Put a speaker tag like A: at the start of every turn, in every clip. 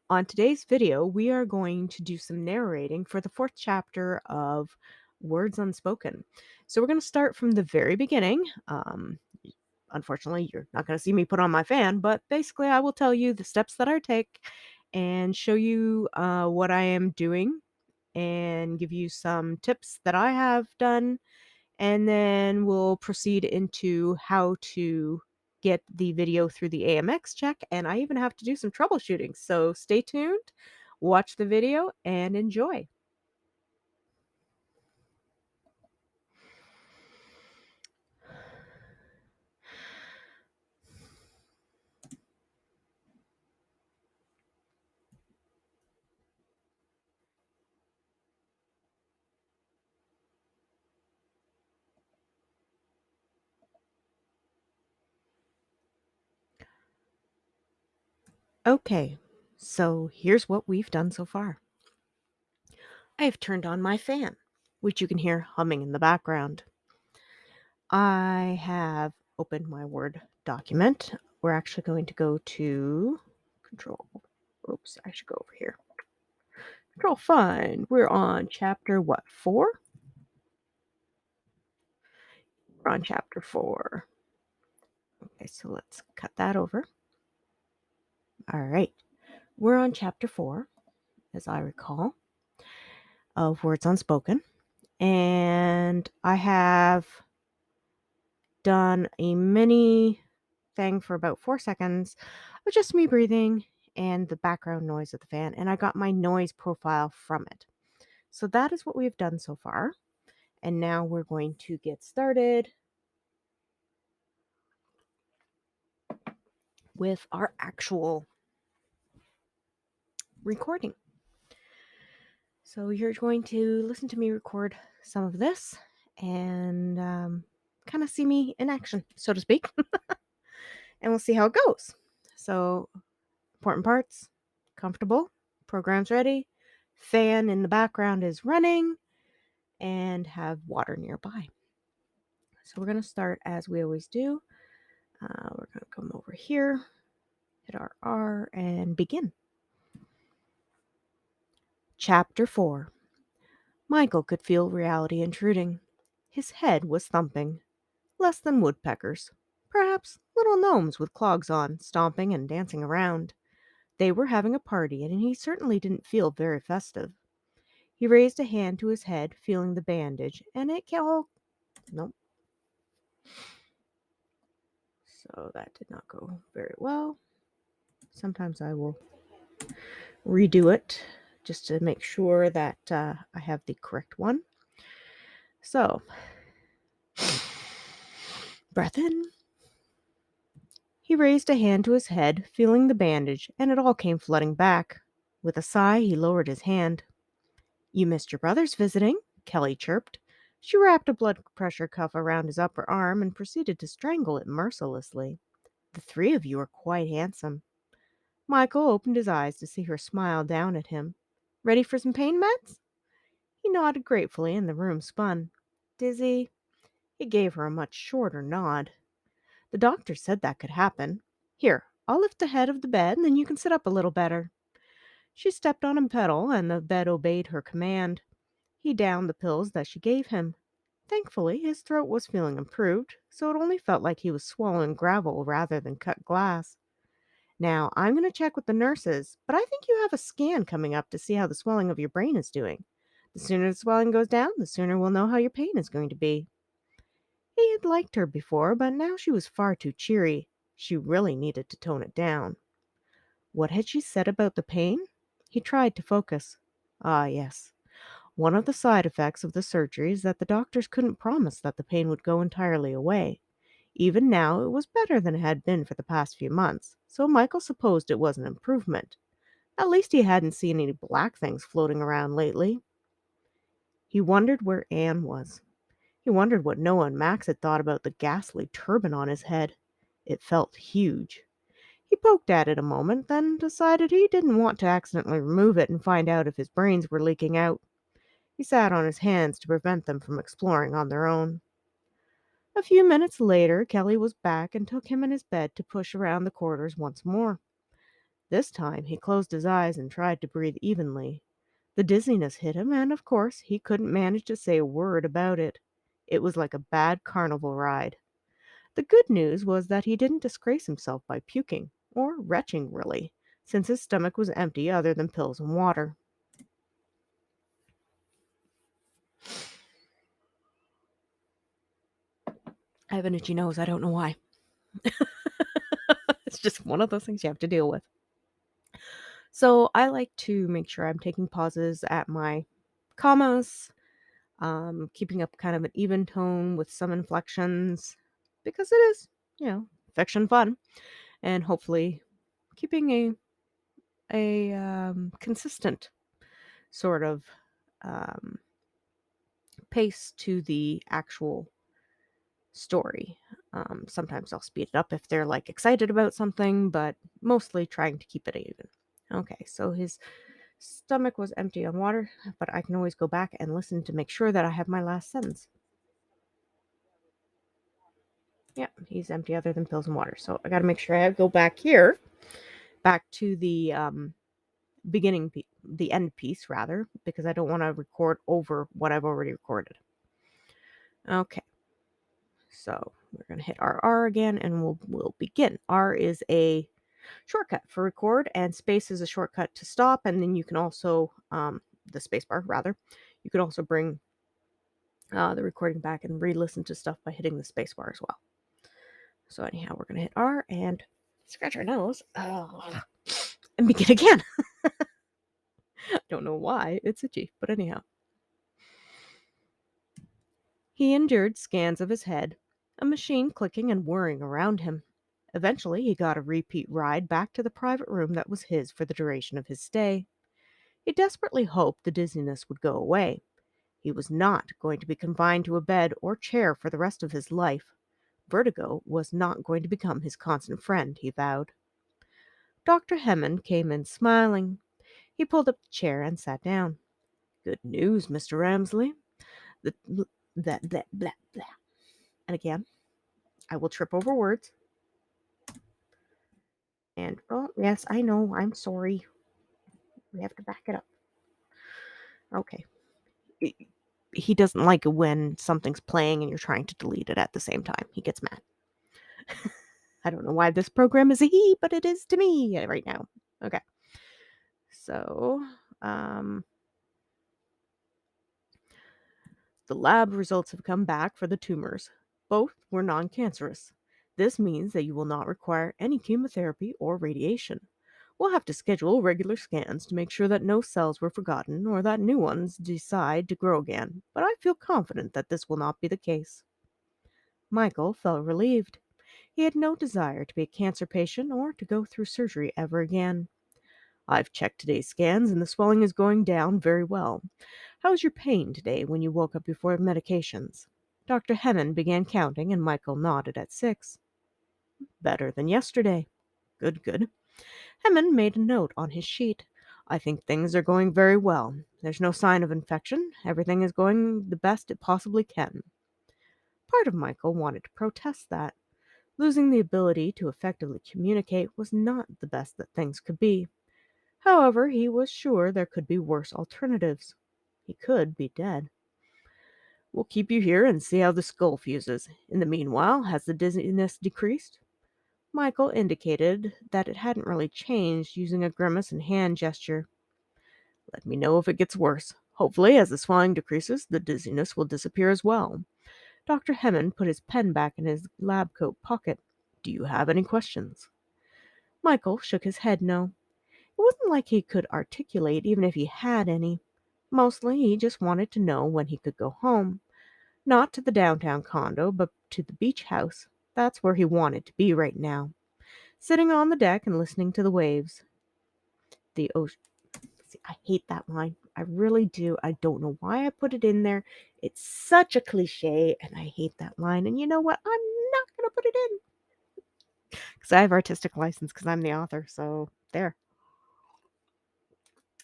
A: On today's video, we are going to do some narrating for the fourth chapter of Words Unspoken. So we're going to start from the very beginning. Unfortunately, you're not going to see me put on my fan, but basically, I will tell you the steps that I take and show you what I am doing and give you some tips that I have done, and then we'll proceed into how to get the video through the AMX check, and I even have to do some troubleshooting. So stay tuned, watch the video, and enjoy. Okay, so here's what we've done so far. I have turned on my fan, which you can hear humming in the background. I have opened my Word document. We're actually going to go to Control. Oops, I should go over here. Control Find. We're on chapter what? 4? We're on chapter 4. Okay, so let's cut that over. All right. We're on chapter 4, as I recall, of Words Unspoken. And I have done a mini thing for about 4 seconds of just me breathing and the background noise of the fan. And I got my noise profile from it. So that is what we've done so far. And now we're going to get started with our actual recording. So you're going to listen to me record some of this and kind of see me in action, so to speak. And we'll see how it goes. So important parts: comfortable, program's ready, fan in the background is running, and have water nearby. So we're going to start as we always do. We're going to come over here, hit our R, and begin. Chapter 4. Michael could feel reality intruding. His head was thumping. Less than woodpeckers. Perhaps little gnomes with clogs on, stomping and dancing around. They were having a party, and he certainly didn't feel very festive. He raised a hand to his head, feeling the bandage, and it all... Nope. So that did not go very well. Sometimes I will redo it just to make sure that I have the correct one. So, breath in. He raised a hand to his head, feeling the bandage, and it all came flooding back. With a sigh, he lowered his hand. "You missed your brother's visiting," Kelly chirped. She wrapped a blood pressure cuff around his upper arm and proceeded to strangle it mercilessly. "The three of you are quite handsome." Michael opened his eyes to see her smile down at him. "Ready for some pain meds?" He nodded gratefully and the room spun. "Dizzy?" He gave her a much shorter nod. "The doctor said that could happen. Here, I'll lift the head of the bed and then you can sit up a little better." She stepped on a pedal and the bed obeyed her command. He downed the pills that she gave him. Thankfully, his throat was feeling improved, so it only felt like he was swallowing gravel rather than cut glass. "Now, I'm going to check with the nurses, but I think you have a scan coming up to see how the swelling of your brain is doing. The sooner the swelling goes down, the sooner we'll know how your pain is going to be." He had liked her before, but now she was far too cheery. She really needed to tone it down. What had she said about the pain? He tried to focus. Ah, yes. One of the side effects of the surgery is that the doctors couldn't promise that the pain would go entirely away. Even now, it was better than it had been for the past few months, so Michael supposed it was an improvement. At least he hadn't seen any black things floating around lately. He wondered where Anne was. He wondered what Noah and Max had thought about the ghastly turban on his head. It felt huge. He poked at it a moment, then decided he didn't want to accidentally remove it and find out if his brains were leaking out. He sat on his hands to prevent them from exploring on their own. A few minutes later, Kelly was back and took him in his bed to push around the corridors once more. This time he closed his eyes and tried to breathe evenly. The dizziness hit him, and of course he couldn't manage to say a word about it. It was like a bad carnival ride. The good news was that he didn't disgrace himself by puking, or retching really, since his stomach was empty other than pills and water. I have an itchy nose, I don't know why. It's just one of those things you have to deal with. So I like to make sure I'm taking pauses at my commas, keeping up kind of an even tone with some inflections, because it is, fiction fun, and hopefully keeping a consistent sort of um, pace to the actual story. Sometimes I'll speed it up if they're like excited about something, but mostly trying to keep it even. Okay, so his stomach was empty on water, but I can always go back and listen to make sure that I have my last sentence. Yeah, he's empty other than pills and water. So I got to make sure I go back here, back to the the end piece rather, because I don't want to record over what I've already recorded. Okay, so we're gonna hit RR again, and we'll begin. R is a shortcut for record, and space is a shortcut to stop, and then you can also the space bar rather. You can also bring the recording back and re-listen to stuff by hitting the space bar as well. So anyhow, we're gonna hit R and scratch our nose. And begin again. Don't know why it's itchy, but anyhow. He endured scans of his head, a machine clicking and whirring around him. Eventually, he got a repeat ride back to the private room that was his for the duration of his stay. He desperately hoped the dizziness would go away. He was not going to be confined to a bed or chair for the rest of his life. Vertigo was not going to become his constant friend, he vowed. Dr. Hemmond came in smiling. He pulled up the chair and sat down. Good news, Mr. Ramsley. The, that, blah, blah. And again, I will trip over words. And, oh, yes, I know, I'm sorry. We have to back it up. Okay. He doesn't like it when something's playing and you're trying to delete it at the same time. He gets mad. I don't know why this program is a he, but it is to me right now. Okay. So, the lab results have come back for the tumors. Both were non-cancerous. This means that you will not require any chemotherapy or radiation. We'll have to schedule regular scans to make sure that no cells were forgotten or that new ones decide to grow again, but I feel confident that this will not be the case. Michael felt relieved. He had no desire to be a cancer patient or to go through surgery ever again. I've checked today's scans and the swelling is going down very well. How was your pain today when you woke up before medications? Dr. Hemmond began counting and Michael nodded at 6. Better than yesterday. Good, good. Hemmond made a note on his sheet. I think things are going very well. There's no sign of infection. Everything is going the best it possibly can. Part of Michael wanted to protest that. Losing the ability to effectively communicate was not the best that things could be. However, he was sure there could be worse alternatives. He could be dead. We'll keep you here and see how the skull fuses. In the meanwhile, has the dizziness decreased? Michael indicated that it hadn't really changed, using a grimace and hand gesture. Let me know if it gets worse. Hopefully, as the swelling decreases, the dizziness will disappear as well. Dr. Hemmond put his pen back in his lab coat pocket. Do you have any questions? Michael shook his head no. It wasn't like he could articulate even if he had any. Mostly, he just wanted to know when he could go home. Not to the downtown condo, but to the beach house. That's where he wanted to be right now. Sitting on the deck and listening to the waves. The ocean. See, I hate that line. I really do. I don't know why I put it in there. It's such a cliche, and I hate that line. And you know what? I'm not going to put it in. Because I have artistic license because I'm the author. So, there.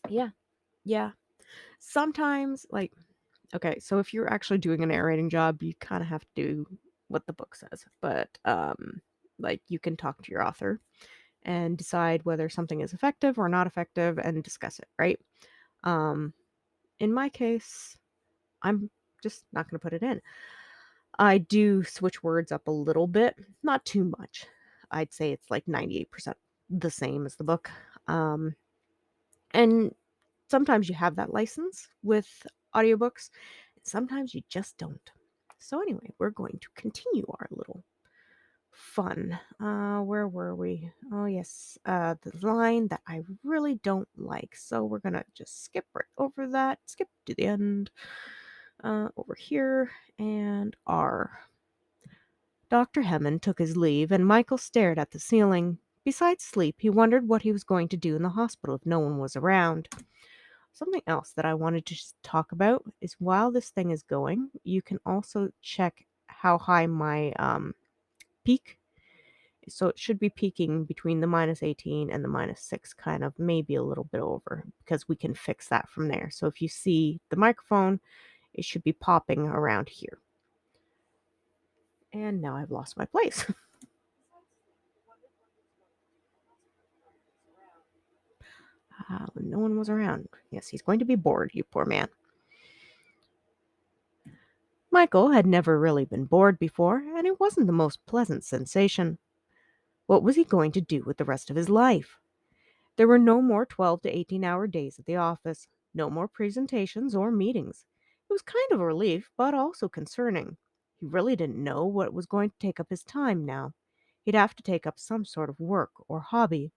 A: Yeah. Sometimes, like, okay, so if you're actually doing a narrating job, you kind of have to do what the book says. But, like, you can talk to your author and decide whether something is effective or not effective and discuss it, right? Um, in my case, I'm just not going to put it in. I do switch words up a little bit, not too much. I'd say it's like 98% the same as the book. And sometimes you have that license with audiobooks, and sometimes you just don't. So, anyway, we're going to continue our little fun. Where were we? Oh, yes, the line that I really don't like. So, we're going to just skip right over that, skip to the end, over here, and R. Dr. Hammond took his leave, and Michael stared at the ceiling. Besides sleep, he wondered what he was going to do in the hospital if no one was around. Something else that I wanted to talk about is while this thing is going, you can also check how high my peak. So it should be peaking between the -18 and the -6, kind of, maybe a little bit over, because we can fix that from there. So if you see the microphone, it should be popping around here. And now I've lost my place. No one was around. Yes, he's going to be bored, you poor man. Michael had never really been bored before, and it wasn't the most pleasant sensation. What was he going to do with the rest of his life? There were no more 12 to 18-hour days at the office, no more presentations or meetings. It was kind of a relief, but also concerning. He really didn't know what was going to take up his time now. He'd have to take up some sort of work or hobby.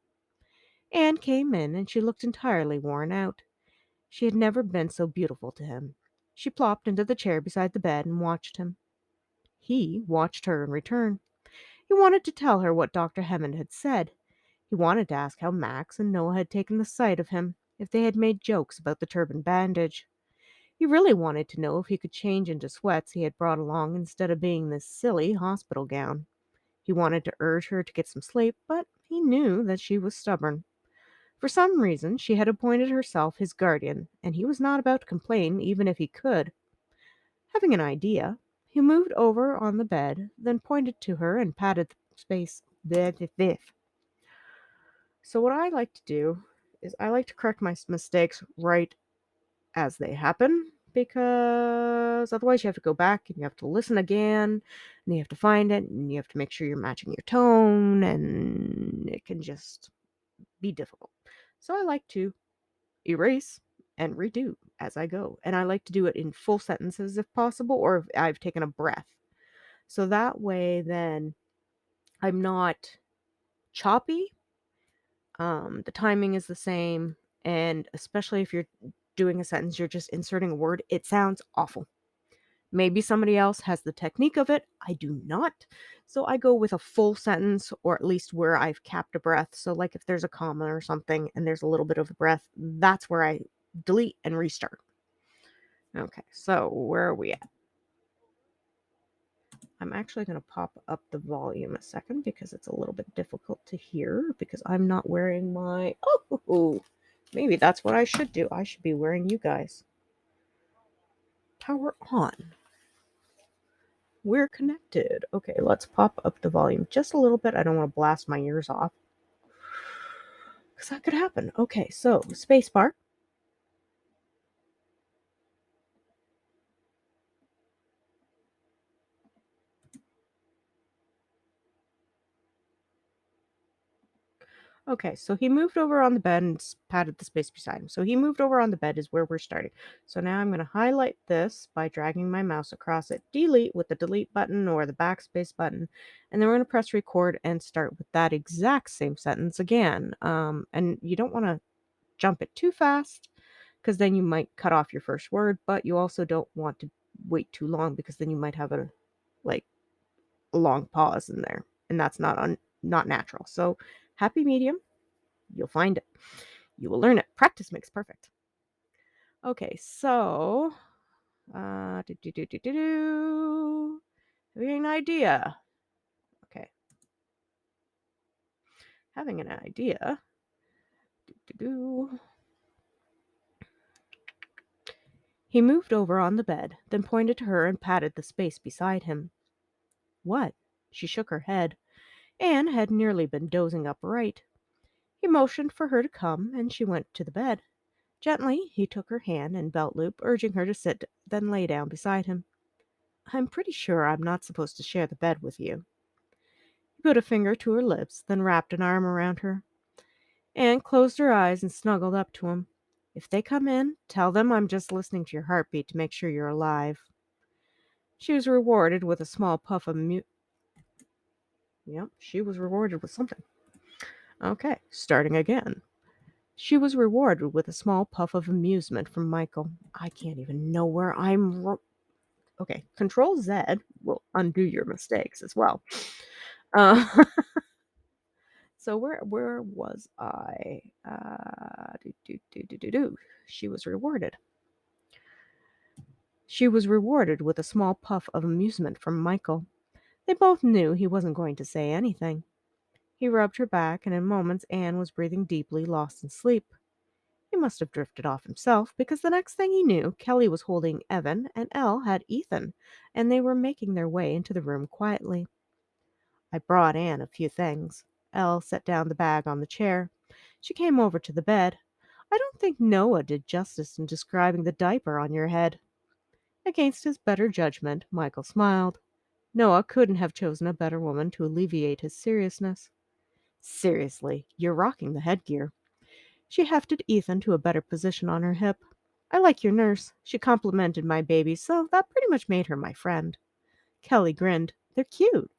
A: Anne came in, and she looked entirely worn out. She had never been so beautiful to him. She plopped into the chair beside the bed and watched him. He watched her in return. He wanted to tell her what Dr. Hammond had said. He wanted to ask how Max and Noah had taken the sight of him, if they had made jokes about the turban bandage. He really wanted to know if he could change into sweats he had brought along instead of being this silly hospital gown. He wanted to urge her to get some sleep, but he knew that she was stubborn. For some reason, she had appointed herself his guardian, and he was not about to complain even if he could. Having an idea, he moved over on the bed, then pointed to her and patted the space. So what I like to do is I like to correct my mistakes right as they happen, because otherwise you have to go back and you have to listen again and you have to find it and you have to make sure you're matching your tone, and it can just be difficult. So I like to erase and redo as I go, and I like to do it in full sentences if possible, or if I've taken a breath. So that way then I'm not choppy. The timing is the same, and especially if you're doing a sentence, you're just inserting a word, it sounds awful. Maybe somebody else has the technique of it. I do not. So I go with a full sentence, or at least where I've capped a breath. So, like if there's a comma or something and there's a little bit of a breath, that's where I delete and restart. Okay, so where are we at? I'm actually going to pop up the volume a second because it's a little bit difficult to hear because I'm not wearing my... Oh, maybe that's what I should do. I should be wearing you guys. Power on. We're connected. Okay, let's pop up the volume just a little bit. I don't want to blast my ears off because that could happen. Okay, so spacebar. Okay, so he moved over on the bed and patted the space beside him. So he moved over on the bed is where we're starting. So now I'm going to highlight this by dragging my mouse across it, delete with the delete button or the backspace button, and then we're going to press record and start with that exact same sentence again. And you don't want to jump it too fast because then you might cut off your first word, but you also don't want to wait too long because then you might have a long pause in there, and that's not natural. So happy medium. You'll find it. You will learn it. Practice makes perfect. Okay, so having an idea. Okay. Having an idea. He moved over on the bed, then pointed to her and patted the space beside him. What? She shook her head. Anne had nearly been dozing upright. He motioned for her to come, and she went to the bed. Gently, he took her hand and belt loop, urging her to sit, then lay down beside him. I'm pretty sure I'm not supposed to share the bed with you. He put a finger to her lips, then wrapped an arm around her. Anne closed her eyes and snuggled up to him. If they come in, tell them I'm just listening to your heartbeat to make sure you're alive. She was rewarded with a small puff of Yep, she was rewarded with something. Okay, starting again. She was rewarded with a small puff of amusement from Michael. I can't even know where okay, Control Z will undo your mistakes as well. Uh, so where was I? She was rewarded. She was rewarded with a small puff of amusement from Michael. They both knew he wasn't going to say anything. He rubbed her back, and in moments Anne was breathing deeply, lost in sleep. He must have drifted off himself, because the next thing he knew, Kelly was holding Evan, and Elle had Ethan, and they were making their way into the room quietly. I brought Anne a few things. Elle set down the bag on the chair. She came over to the bed. I don't think Noah did justice in describing the diaper on your head. Against his better judgment, Michael smiled. Noah couldn't have chosen a better woman to alleviate his seriousness. Seriously, you're rocking the headgear. She hefted Ethan to a better position on her hip. I like your nurse. She complimented my baby, so that pretty much made her my friend. Kelly grinned. They're cute.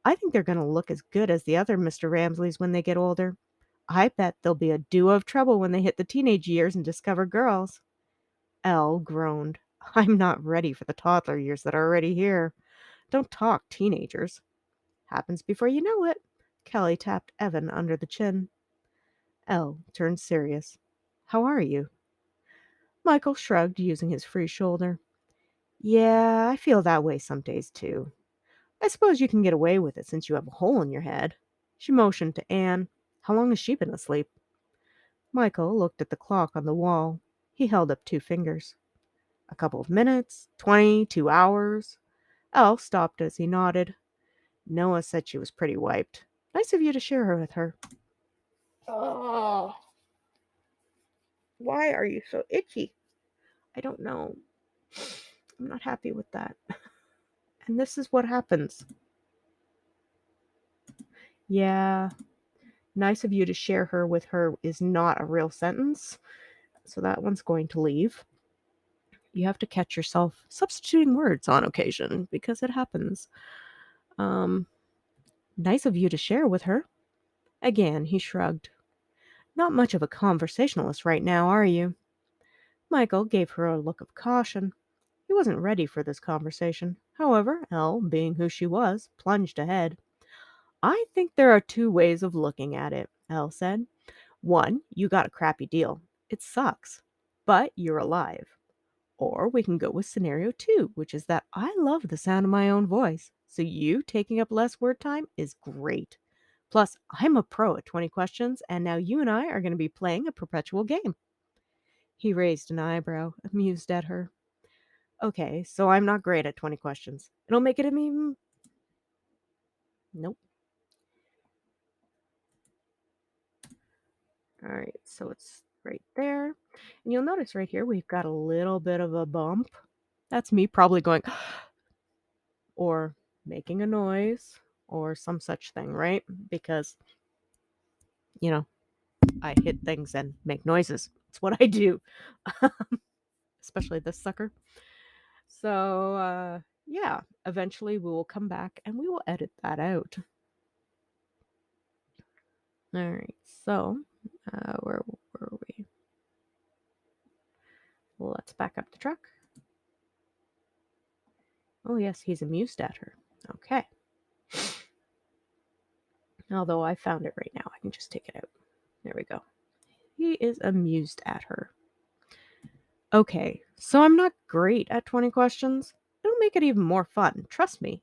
A: I think they're going to look as good as the other Mr. Ramsleys when they get older. I bet they'll be a duo of trouble when they hit the teenage years and discover girls. Elle groaned. I'm not ready for the toddler years that are already here. Don't talk teenagers. Happens before you know it. Kelly tapped Evan under the chin. Elle turned serious. How are you? Michael shrugged, using his free shoulder. Yeah, I feel that way some days too. I suppose you can get away with it since you have a hole in your head. She motioned to Anne. How long has she been asleep? Michael looked at the clock on the wall. He held up 2 fingers. A couple of minutes, 20, 2 hours. Elle stopped as he nodded. Noah said she was pretty wiped. Nice of you to share her with her. Oh, why are you so itchy? I don't know. I'm not happy with that. And this is what happens. Yeah, nice of you to share her with her is not a real sentence. So that one's going to leave. You have to catch yourself substituting words on occasion because it happens. Nice of you to share with her. Again, he shrugged. Not much of a conversationalist right now, are you? Michael gave her a look of caution. He wasn't ready for this conversation. However, Elle, being who she was, plunged ahead. I think there are 2 ways of looking at it, Elle said. 1, you got a crappy deal. It sucks, but you're alive. Or we can go with scenario 2, which is that I love the sound of my own voice, so you taking up less word time is great. Plus, I'm a pro at 20 questions, and now you and I are going to be playing a perpetual game. He raised an eyebrow, amused at her. Okay, so I'm not great at 20 questions. It'll make it a meme. Nope. All right, so it's right there. And you'll notice right here we've got a little bit of a bump. That's me probably going or making a noise or some such thing, right? Because, you know, I hit things and make noises. It's what I do, especially this sucker. So, yeah, eventually we will come back and we will edit that out. All right, so where were we? Let's back up the truck. Oh, yes, he's amused at her. Okay. Although I found it right now, I can just take it out. There we go. He is amused at her. Okay, so I'm not great at 20 questions. It'll make it even more fun, trust me.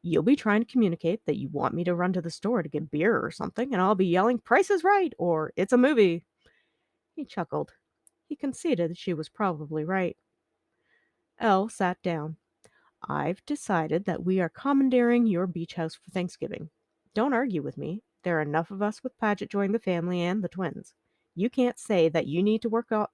A: You'll be trying to communicate that you want me to run to the store to get beer or something, and I'll be yelling, Price is Right, or It's a movie. He chuckled. He conceded that she was probably right. Elle sat down. I've decided that we are commandeering your beach house for Thanksgiving. Don't argue with me. There are enough of us with Paget joining the family and the twins. You can't say that you need to work out.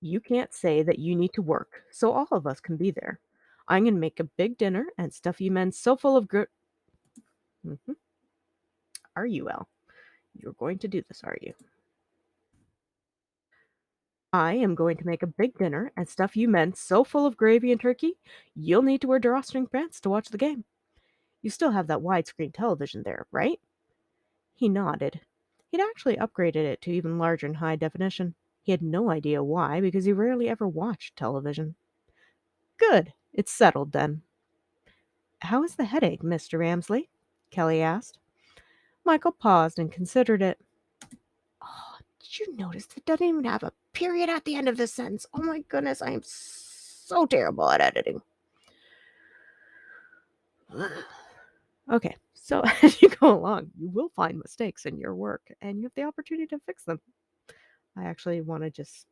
A: You can't say that you need to work, so all of us can be there. I'm going to make a big dinner and stuff you men so full of grit. Are you, El? You're going to do this, are you? I am going to make a big dinner and stuff you men so full of gravy and turkey, you'll need to wear drawstring pants to watch the game. You still have that widescreen television there, right? He nodded. He'd actually upgraded it to even larger and high definition. He had no idea why, because he rarely ever watched television. Good. It's settled then. How is the headache, Mr. Ramsley? Kelly asked. Michael paused and considered it. Oh, did you notice it doesn't even have a period at the end of the sentence? Oh my goodness, I am so terrible at editing. Okay, so as you go along, you will find mistakes in your work, and you have the opportunity to fix them. I actually want to just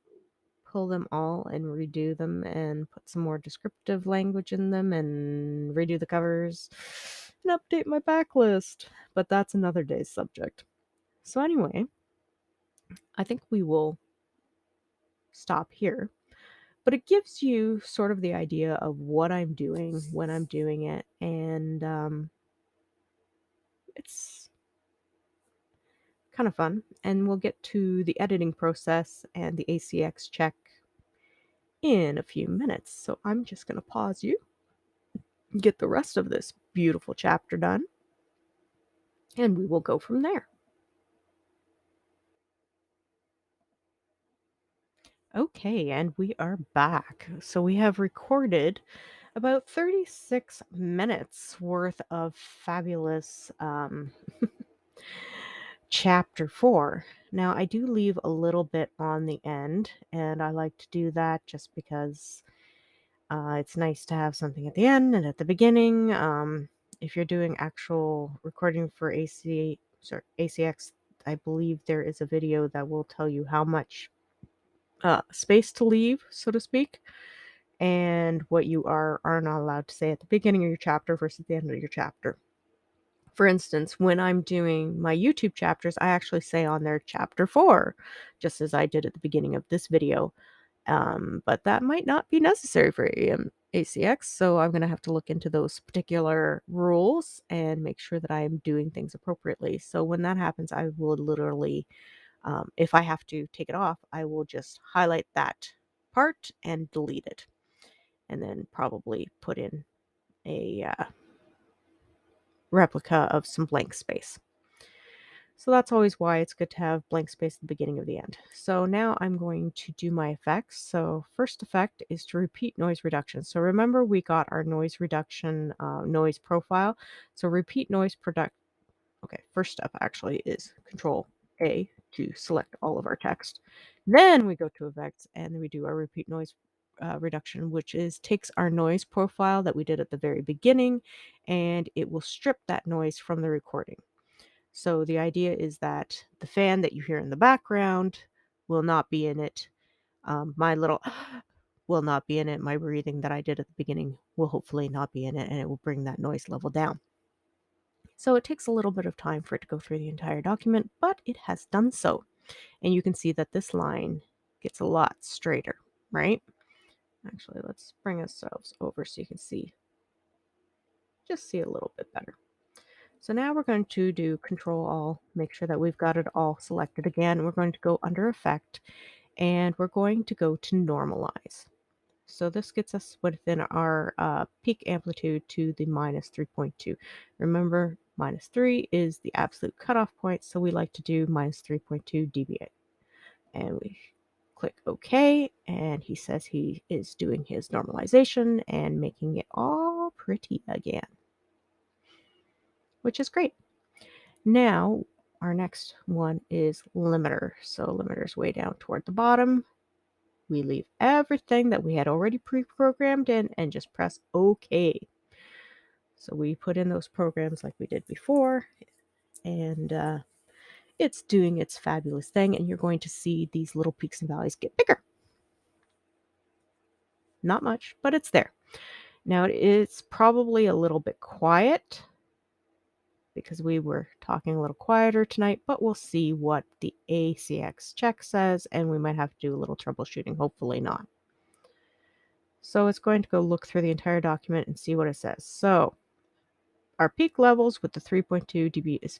A: pull them all and redo them and put some more descriptive language in them and redo the covers and update my backlist. But that's another day's subject. So anyway, I think we will stop here. But it gives you sort of the idea of what I'm doing, when I'm doing it, and it's kind of fun. And we'll get to the editing process and the ACX check in a few minutes. So I'm just going to pause you, get the rest of this beautiful chapter done, and we will go from there. Okay, and we are back. So we have recorded about 36 minutes worth of fabulous chapter 4. Now, I do leave a little bit on the end, and I like to do that just because it's nice to have something at the end and at the beginning. If you're doing actual recording for ACX, I believe there is a video that will tell you how much space to leave, so to speak, and what you are not allowed to say at the beginning of your chapter versus the end of your chapter. For instance, when I'm doing my YouTube chapters, I actually say on there chapter 4, just as I did at the beginning of this video. But that might not be necessary for ACX, so I'm going to have to look into those particular rules and make sure that I am doing things appropriately. So when that happens, I will literally, if I have to take it off, I will just highlight that part and delete it, and then probably put in a replica of some blank space. So that's always why it's good to have blank space at the beginning of the end. So now I'm going to do my effects. So first effect is to repeat noise reduction. So remember we got our noise reduction noise profile. So repeat noise product. Okay, first step actually is Control A to select all of our text. Then we go to effects and we do our repeat noise reduction, which is takes our noise profile that we did at the very beginning and it will strip that noise from the recording. So the idea is that the fan that you hear in the background will not be in it. My little will not be in it. My breathing that I did at the beginning will hopefully not be in it, and it will bring that noise level down. So it takes a little bit of time for it to go through the entire document, but it has done so. And you can see that this line gets a lot straighter, right? Actually, let's bring ourselves over so you can see, just see a little bit better. So now we're going to do Control All, make sure that we've got it all selected again. We're going to go under Effect, and we're going to go to Normalize. So this gets us within our peak amplitude to the minus 3.2. Remember, minus 3 is the absolute cutoff point, so we like to do minus 3.2 dBA. And we click OK, and he says he is doing his normalization and making it all pretty again, which is great. Now, our next one is limiter. So limiter's way down toward the bottom. We leave everything that we had already pre-programmed in and just press OK. So we put in those programs like we did before, and it's doing its fabulous thing, and you're going to see these little peaks and valleys get bigger. Not much, but it's there. Now it's probably a little bit quiet because we were talking a little quieter tonight, but we'll see what the ACX check says, and we might have to do a little troubleshooting, hopefully not. So it's going to go look through the entire document and see what it says. So our peak levels with the 3.2 dB is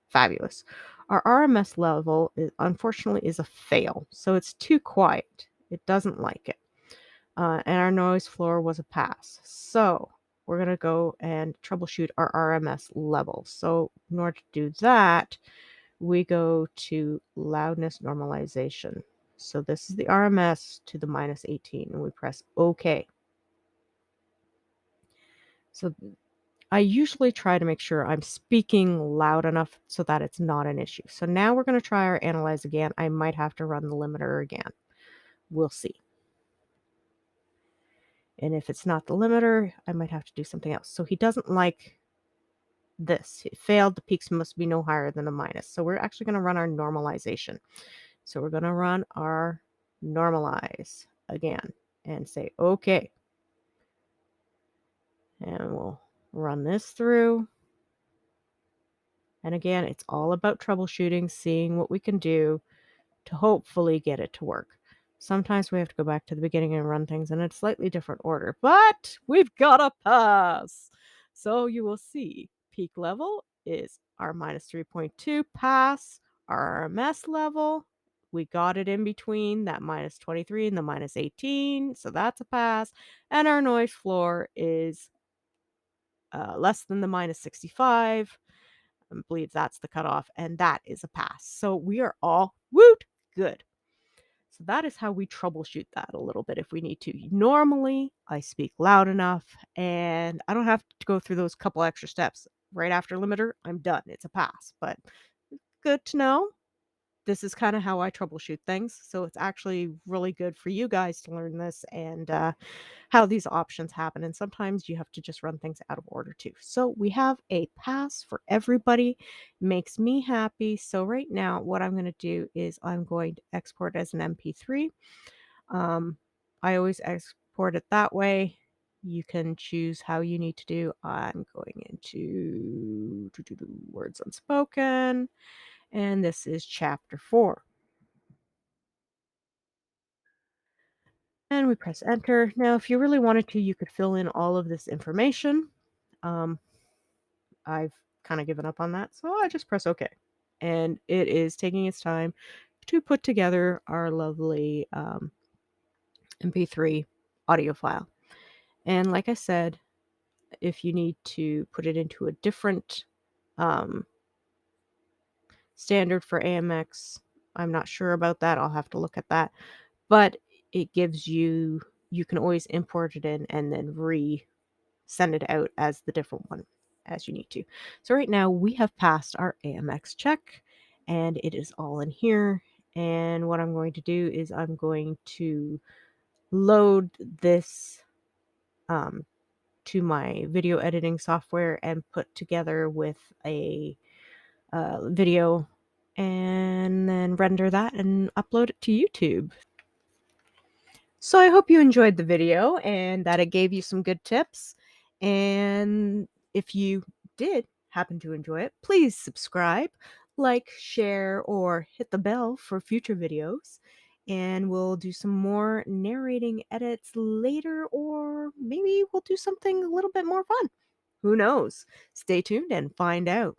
A: fabulous. Our RMS level, unfortunately, is a fail. So it's too quiet. It doesn't like it. And our noise floor was a pass. So we're going to go and troubleshoot our RMS level. So in order to do that, we go to loudness normalization. So this is the RMS to the minus 18, and we press OK. So I usually try to make sure I'm speaking loud enough so that it's not an issue. So now we're going to try our analyze again. I might have to run the limiter again. We'll see. And if it's not the limiter, I might have to do something else. So he doesn't like this. It failed. The peaks must be no higher than a minus. So we're actually going to run our normalization. So we're going to run our normalize again and say, okay. And we'll run this through. And again, it's all about troubleshooting, seeing what we can do to hopefully get it to work. Sometimes we have to go back to the beginning and run things in a slightly different order, but we've got a pass. So you will see peak level is our minus 3.2 pass, our RMS level. We got it in between that minus 23 and the minus 18, so that's a pass. And our noise floor is less than the minus 65. I believe that's the cutoff, and that is a pass. So we are all woot good. So that is how we troubleshoot that a little bit if we need to. Normally, I speak loud enough and I don't have to go through those couple extra steps. Right after limiter, I'm done. It's a pass. But good to know. This is kind of how I troubleshoot things. So it's actually really good for you guys to learn this and how these options happen. And sometimes you have to just run things out of order too. So we have a pass for everybody. Makes me happy. So right now, what I'm going to do is I'm going to export as an MP3. I always export it that way. You can choose how you need to do. I'm going into Words Unspoken, and this is chapter 4. And we press enter. Now, if you really wanted to, you could fill in all of this information. Um, I've kind of given up on that, so I just press OK. And it is taking its time to put together our lovely MP3 audio file. And like I said, if you need to put it into a different um, standard for AMX, I'm not sure about that. I'll have to look at that. But it gives you can always import it in and then send it out as the different one as you need to. So right now we have passed our AMX check and it is all in here. And what I'm going to do is I'm going to load this to my video editing software and put together with a video and then render that and upload it to YouTube. So I hope you enjoyed the video and that it gave you some good tips. And if you did happen to enjoy it, please subscribe, like, share, or hit the bell for future videos. And we'll do some more narrating edits later, or maybe we'll do something a little bit more fun. Who knows? Stay tuned and find out.